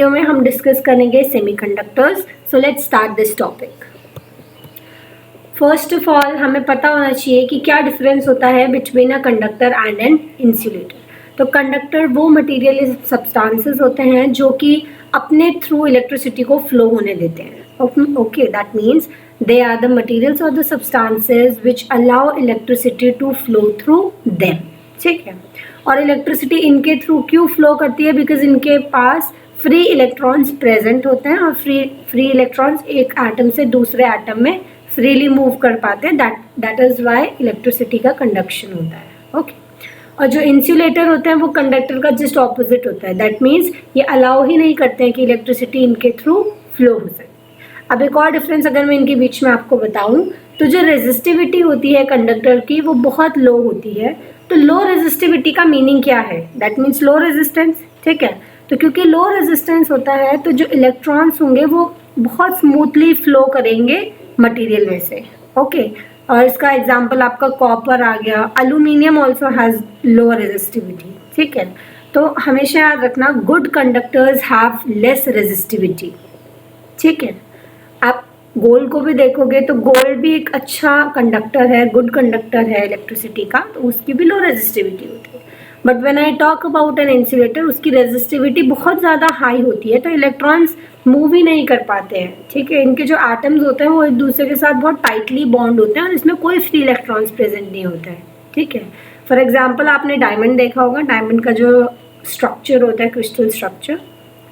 Video में हम discuss करेंगे semiconductors. So let's start this topic. First of all हमें पता होना चाहिए कि क्या डिफरेंस होता है between a conductor and an insulator. तो कंडक्टर वो मटेरियल सब्सटेंसेस होते हैं जो कि अपने थ्रू इलेक्ट्रिसिटी को फ्लो होने देते हैं। Okay, that means they are the materials और the substances which allow electricity to flow through them. ठीक है, और इलेक्ट्रिसिटी इनके थ्रू क्यों फ्लो करती है? बिकॉज इनके पास फ्री इलेक्ट्रॉन्स प्रेजेंट होते हैं और फ्री इलेक्ट्रॉन्स एक एटम से दूसरे एटम में फ्रीली मूव कर पाते हैं। दैट इज वाई इलेक्ट्रिसिटी का कंडक्शन होता है। ओके, और जो इंसुलेटर होते हैं वो कंडक्टर का जस्ट ऑपोजिट होता है। दैट मीन्स ये अलाउ ही नहीं करते हैं कि इलेक्ट्रिसिटी इनके थ्रू फ्लो हो सके। अब एक और डिफरेंस अगर मैं इनके बीच में आपको बताऊं तो जो रेजिस्टिविटी होती है कंडक्टर की वो बहुत लो होती है। तो लो रेजिस्टिविटी का मीनिंग क्या है? That means low resistance. ठीक है, तो क्योंकि लो रेजिस्टेंस होता है तो जो इलेक्ट्रॉन्स होंगे वो बहुत स्मूथली फ्लो करेंगे मटेरियल में से। ओके, और इसका एग्जांपल आपका कॉपर आ गया। Aluminium also has low resistivity. ठीक है, तो हमेशा याद रखना good conductors have less resistivity. ठीक है, आप गोल्ड को भी देखोगे तो गोल्ड भी एक अच्छा कंडक्टर है, गुड कंडक्टर है इलेक्ट्रिसिटी का, तो उसकी भी लो रेजिस्टिविटी होती है। But when I talk about an insulator, उसकी रेजिस्टिविटी बहुत ज़्यादा हाई होती है, तो इलेक्ट्रॉन्स मूव ही नहीं कर पाते हैं। ठीक है, इनके जो एटम्स होते हैं वो एक दूसरे के साथ बहुत टाइटली बॉन्ड होते हैं और इसमें कोई फ्री इलेक्ट्रॉन्स प्रेजेंट नहीं होता है। ठीक है, फॉर एग्जाम्पल आपने डायमंड देखा होगा, डायमंड का जो स्ट्रक्चर होता है क्रिस्टल स्ट्रक्चर।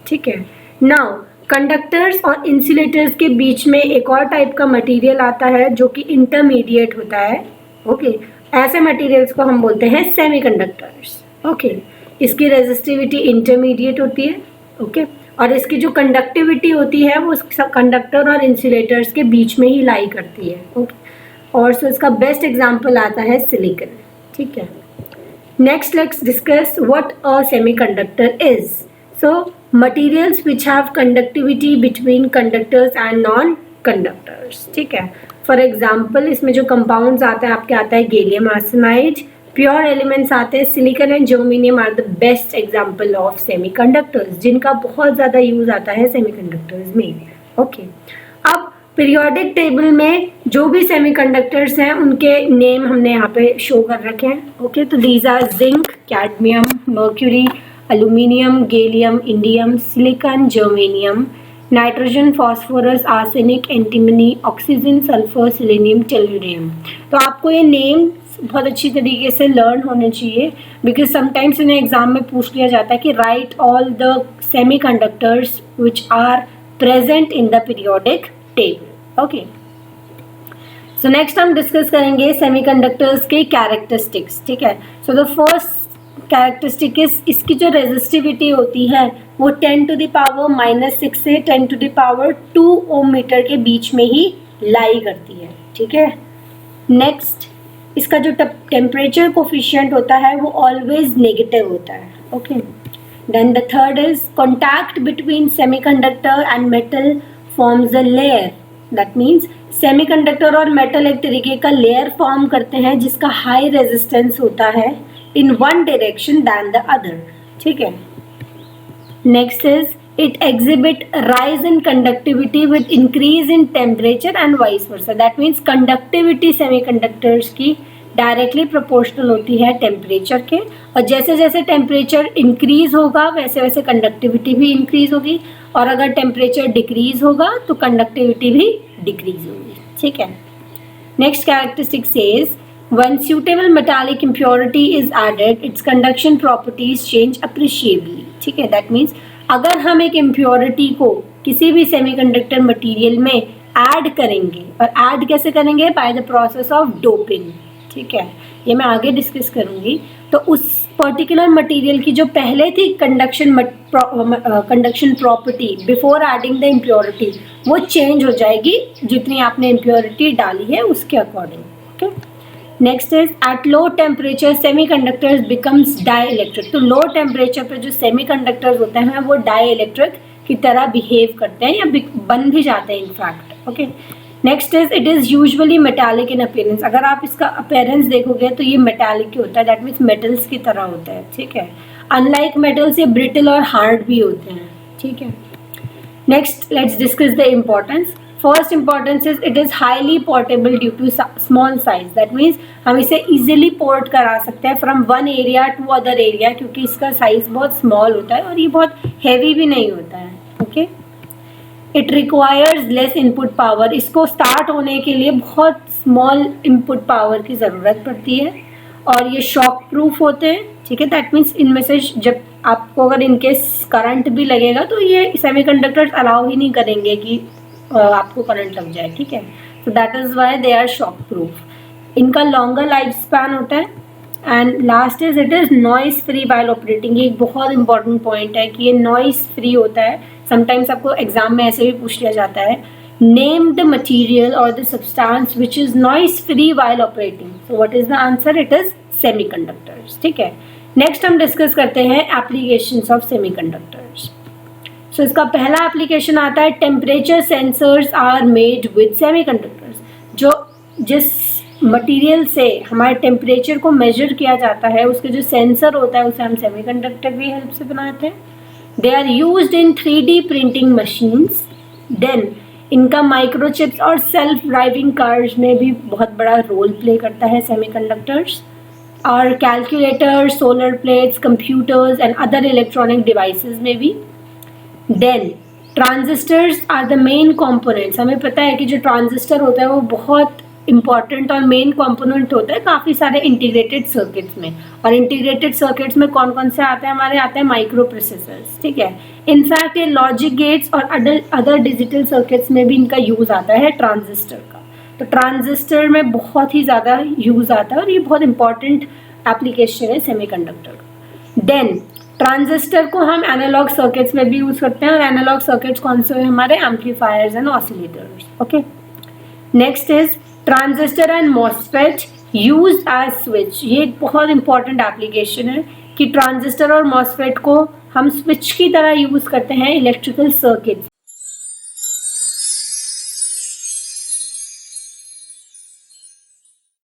ठीक है, नाउ कंडक्टर्स और इंसुलेटर्स के बीच में एक और टाइप का मटेरियल आता है जो कि इंटरमीडिएट होता है। ओके, ऐसे मटेरियल्स को हम बोलते हैं सेमीकंडक्टर्स। ओके, इसकी रेजिस्टिविटी इंटरमीडिएट होती है। ओके, और इसकी जो कंडक्टिविटी होती है वो कंडक्टर और इंसुलेटर्स के बीच में ही लाई करती है। ओके, और सो इसका बेस्ट एग्जांपल आता है सिलिकॉन। ठीक है, next let's discuss what a semiconductor is. So materials which have conductivity between conductors and non-conductors। ठीक है, फॉर एग्जाम्पल इसमें जो कंपाउंड्स आते हैं आपके आता है गैलियम आर्सेनाइड, प्योर एलिमेंट्स आते हैं silicon and germanium are the best example of semiconductors, जिनका बहुत ज़्यादा यूज आता है सेमीकंडक्टर्स में। ओके, अब पीरियोडिक टेबल में जो भी सेमीकंडक्टर्स हैं उनके नेम हमने यहाँ पे शो कर रखे हैं। ओके, तो these are zinc, cadmium, mercury, aluminium, gallium, indium, silicon, germanium, nitrogen, phosphorus, arsenic, antimony, oxygen, sulphur, selenium, tellurium. तो आपको ये नेम बहुत अच्छी तरीके से लर्न होने चाहिए बिकॉज समटाइम्स इन्हें एग्जाम में पूछ लिया जाता है कि right all the semiconductors which are present in the periodic table. Okay, so next हम डिस्कस करेंगे सेमीकंडक्टर्स के कैरेक्टरिस्टिक्स। ठीक है, so the first characteristic is इसकी जो रेजिस्टिविटी होती है वो 10 to the power -6 से 10 to the power 2 ohm metre के बीच में ही लाई करती है। ठीक है, नेक्स्ट इसका जो टेम्परेचर कोफिशिएंट होता है वो ऑलवेज नेगेटिव होता है। Okay, then the third is contact between semiconductor and metal forms a layer. That means semiconductor और मेटल एक तरीके का लेयर फॉर्म करते हैं जिसका हाई रेजिस्टेंस होता है in one direction than the other। ठीक है, next is it exhibit rise in conductivity with increase in temperature and vice versa। that means conductivity semiconductors की डायरेक्टली प्रोपोर्शनल होती है टेम्परेचर के, और जैसे जैसे टेम्परेचर इंक्रीज होगा वैसे वैसे कंडक्टिविटी भी इंक्रीज होगी, और अगर टेम्परेचर डिक्रीज होगा तो कंडक्टिविटी भी डिक्रीज होगी। ठीक है, next characteristic says when suitable metallic impurity is added its conduction properties change appreciably। ठीक है, that means अगर हम एक impurity को किसी भी semiconductor material में ऐड करेंगे, और ऐड कैसे करेंगे? by the process of doping। ठीक है, ये मैं आगे डिस्कस करूँगी। तो उस पर्टिकुलर मटेरियल की जो पहले थी conduction property before adding the impurity वो चेंज हो जाएगी जितनी आपने इम्प्योरिटी डाली है उसके according. Okay, next is at low temperature semiconductors becomes dielectric. तो लो टेम्परेचर पे जो सेमीकंडक्टर्स होते हैं वो डाईइलेक्ट्रिक की तरह बिहेव करते हैं या बन भी जाते हैं in fact. Okay, next is it is usually metallic in appearance. अगर आप इसका अपीयरेंस देखोगे तो ये मेटालिक ही होता है, दैट मीन्स मेटल्स की तरह होता है। ठीक है, अनलाइक मेटल्स ये ब्रिटल और हार्ड भी होते हैं। ठीक है। Next let's discuss the importance. First importance is it is highly portable due to small size. That means हम इसे इजीली पोर्ट करा सकते हैं from one area to other area, क्योंकि इसका साइज बहुत स्मॉल होता है और ये बहुत हैवी भी नहीं होता है। Okay. It requires less input power. इसको स्टार्ट होने के लिए बहुत स्मॉल इनपुट पावर की ज़रूरत पड़ती है और ये शॉक प्रूफ होते हैं। ठीक है। दैट मीन्स इनमें से जब आपको अगर इनकेस करंट भी लगेगा तो ये सेमीकंडक्टर्स अलाउ ही नहीं करेंगे कि आपको करंट लग जाए। ठीक है। So that is why they are shock proof. इनका लॉन्गर लाइफ स्पैन होता है। And last is it is noise free while operating. ये एक बहुत इंपॉर्टेंट पॉइंट है कि ये नॉइस फ्री होता है। समटाइम्स आपको एग्जाम में ऐसे भी पूछ लिया जाता है, नेम द मटीरियल और the substance which is noise free while operating. So what is the answer? It is semiconductors. ठीक है। नेक्स्ट हम डिस्कस करते हैं एप्लीकेशंस ऑफ सेमीकंडक्टर्स। सो इसका पहला एप्लीकेशन आता है temperature sensors are made with semiconductors. जो जिस मटेरियल से हमारे टेम्परेचर को मेजर किया जाता है उसके जो सेंसर होता है उसे हम सेमीकंडक्टर की हेल्प से बनाते हैं। They are used in 3D printing machines. देन इनका माइक्रोचिप्स और सेल्फ ड्राइविंग कार्स में भी बहुत बड़ा रोल प्ले करता है सेमीकंडक्टर्स। और calculator, solar plates, computers and other electronic devices में भी। Then transistors are the main components. हमें पता है कि जो ट्रांजिस्टर होता है वो बहुत इंपॉर्टेंट और मेन कंपोनेंट होता है काफ़ी सारे इंटीग्रेटेड सर्किट्स में। और इंटीग्रेटेड सर्किट्स में कौन कौन से आते हैं? हमारे आते हैं माइक्रो प्रोसेसर्स। ठीक है। इनफैक्ट ये लॉजिक गेट्स और अदर डिजिटल सर्किट्स में भी इनका यूज़ आता है ट्रांजिस्टर का। तो ट्रांजिस्टर में बहुत ही ज़्यादा यूज़ आता है और ये बहुत इंपॉर्टेंट एप्लीकेशन है सेमीकंडक्टर का। देन ट्रांजिस्टर को हम एनालॉग सर्किट्स में भी यूज़ करते हैं और एनालॉग सर्किट्स कौन से हैं? हमारे amplifiers and oscillators. Okay. Next is transistor and MOSFET used as switch. ये एक बहुत इंपॉर्टेंट एप्लीकेशन है कि ट्रांजिस्टर और मॉसफेट को हम स्विच की तरह यूज़ करते हैं इलेक्ट्रिकल सर्किट्स